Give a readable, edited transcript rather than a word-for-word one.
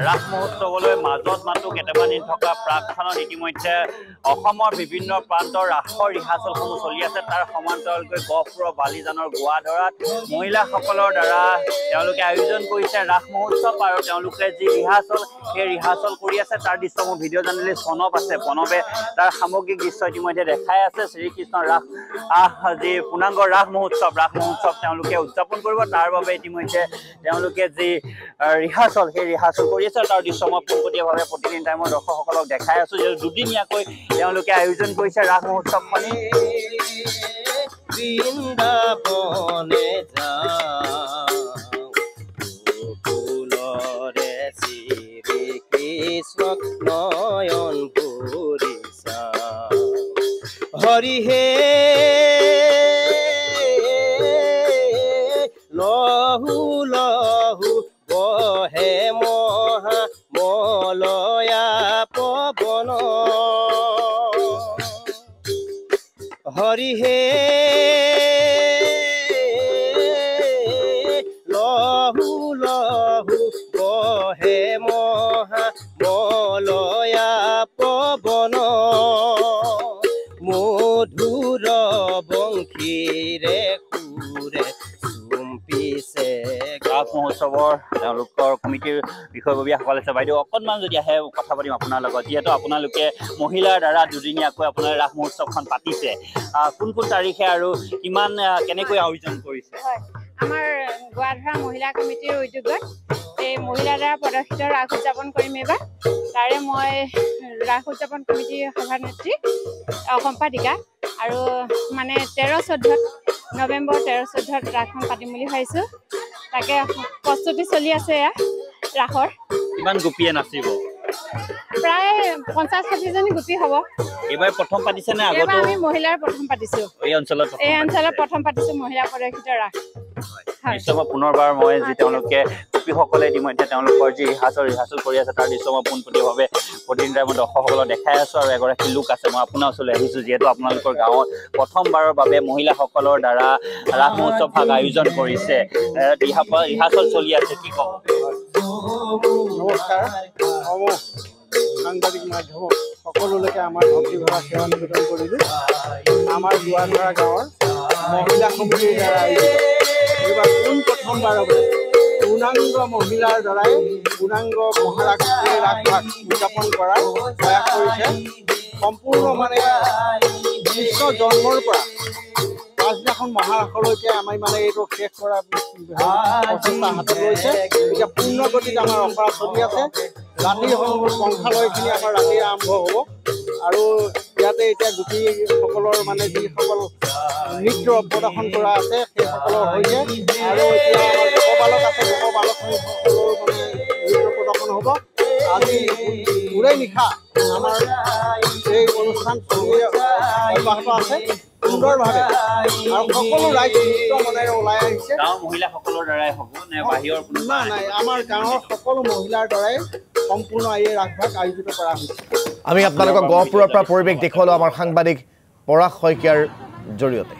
ৰাস মহোৎসৱলৈ মাজত মাত্ৰ কেইটামান দিন থকা প্ৰাকখনত ইতিমধ্যে অসমৰ বিভিন্ন প্ৰান্তৰ ৰাসৰ ৰিহাৰ্চলসমূহ চলি আছে। তাৰ সমান্তৰালকৈ গহপুৰৰ বালিজানৰ গোৱাধৰাত মহিলাসকলৰ দ্বাৰা তেওঁলোকে আয়োজন কৰিছে ৰাস মহোৎসৱ আৰু তেওঁলোকে যি ৰিহাৰ্চল সেই ৰিহাৰ্চল কৰি আছে তাৰ দৃশ্য মোৰ ভিডিঅ' জাৰ্নেলিষ্ট প্ৰণৱ আছে। প্ৰণৱে তাৰ সামগ্ৰিক দৃশ্য ইতিমধ্যে দেখাই আছে। শ্ৰীকৃষ্ণৰ ৰাস যি পূৰ্ণাংগ ৰাস মহোৎসৱ তেওঁলোকে উদযাপন কৰিব। তাৰ বাবে ইতিমধ্যে তেওঁলোকে যি ৰিহাৰ্চল সেই ৰিহাৰ্চল কৰি আছে। তাৰ দৃশ্য মই পোনপটীয়াভাৱে প্ৰতিদিন টাইমৰ দৰ্শকসকলক দেখাই আছো যে দুদিনীয়াকৈ তেওঁলোকে আয়োজন কৰিছে ৰাস মহোৎসৱখনি। বৃন্দাবনে কৃষ্ণ নয়ন ভৰিছা হৰি হে লহু লহু বহে মহা মলয়া পৱন হৰি হে লহু লহু বহে মহা মলয়া পৱন মধুৰ বংশীৰে সুৰে চুম্পিছে। ৰাস মহোৎসৱৰ তেওঁলোকৰ কমিটিৰ বিষয়ববীয়াসকল আছে। বাইদেউ অকণমান যদি আহে কথা পাতিম আপোনাৰ লগত, যিহেতু আপোনালোকে মহিলাৰ দ্বাৰা দুদিনীয়াকৈ আপোনাৰ ৰাস মহোৎসৱখন পাতিছে, কোন কোন তাৰিখে আৰু কিমান কেনেকৈ আয়োজন কৰিছে? আমাৰ গোৱাধৰা মহিলা কমিটিৰ উদ্যোগত এই মহিলাৰ দ্বাৰা প্ৰদৰ্শিত ৰাস উদযাপন কৰিম এইবাৰ। তাৰে মই ৰাস উদযাপন কমিটিৰ সভানেত্ৰী সম্পাদিকা আৰু মানে 13-14 নৱেম্বৰ 13-14 ৰাসখন পাতিম বুলি ভাবিছোঁ। তাকে প্ৰস্তুতি চলি আছে ৰাসৰ। কিমান গোপীয়ে নাচিব? প্ৰায় 50-60 জনী গোপী হ'ব। এইবাৰ প্ৰথম পাতিছে নে আগতো? আমি মহিলাৰ প্ৰথম পাতিছোঁ। এই অঞ্চলত প্ৰথম পাতিছোঁ মহিলা প্ৰদৰ্শিত ৰাস। নিশ্চয় পুনৰবাৰ মই যি তেওঁলোকে গোপীসকলে ইতিমধ্যে তেওঁলোকৰ যি ৰিহাৰ্চল কৰি আছে তাৰ দৃশ্য মই পোনপটীয়াভাৱে প্ৰতিদিন টাইমত দৰ্শকসকলক দেখাই আছো। আৰু এগৰাকী লোক আছে, মই আপোনাৰ ওচৰলৈ আহিছোঁ যিহেতু আপোনালোকৰ গাঁৱত প্ৰথমবাৰৰ বাবে মহিলাসকলৰ দ্বাৰা ৰাস মহোৎসৱ ভাগ আয়োজন কৰিছে, ৰিহাৰ্চল চলি আছে, কি ক'ব? নমস্কাৰ। সাংবাদিক মাধ্যম সকলোলৈকে আমাৰ ভক্তিভৰা সেৱা নিবেদন কৰিলোঁ। আমাৰ গোৱাধৰা গাঁৱৰ মহিলা সমিতিৰ দ্বাৰা এইবাৰ প্ৰথমবাৰৰ বাবে পূৰ্ণাংগ মহিলাৰ দ্বাৰাই পূৰ্ণাংগ মহাৰাস ৰাসভাগ উদযাপন কৰাৰ প্ৰয়াস কৰিছে। সম্পূৰ্ণ মানে কৃষ্ণ জন্মৰ পৰা পাছদিনাখন মহাৰাসলৈকে আমি মানে এইটো শেষ কৰা প্ৰচেষ্টা হাতত লৈছে। এতিয়া পূৰ্ণ গতিত আমাৰ অখৰা চলি আছে। ৰাতি পংখালৈখিনি আমাৰ ৰাতি আৰম্ভ হ'ব আৰু ইয়াতে এতিয়া গোপীসকলৰ মানে যিসকল নৃত্য প্ৰদৰ্শন কৰা আছে সেইসকলৰ হৈছে আৰু এতিয়া আমাৰ লোকবালক আছে, লোকবালকসকলৰ মানে নৃত্য প্ৰদৰ্শন হ'ব। আজি পুৰে নিশা আমাৰ এই অনুষ্ঠান চলি অব্যাহত আছে সুন্দৰভাৱে আৰু সকলো ৰাইজ নৃত্য মনেৰে ওলাই আহিছে। গাঁৱৰ মহিলাসকলৰ দ্বাৰাই হ'ব নে বাহিৰৰ? নাই, আমাৰ গাঁৱৰ সকলো মহিলাৰ দ্বাৰাই সম্পূৰ্ণ এই ৰাসভাগ আয়োজিত কৰা হৈছে। আমি আপোনালোকক গহপুৰৰ পৰা পৰিৱেশ দেখুৱালোঁ আমাৰ সাংবাদিক পৰাগ শইকীয়াৰ জৰিয়তে।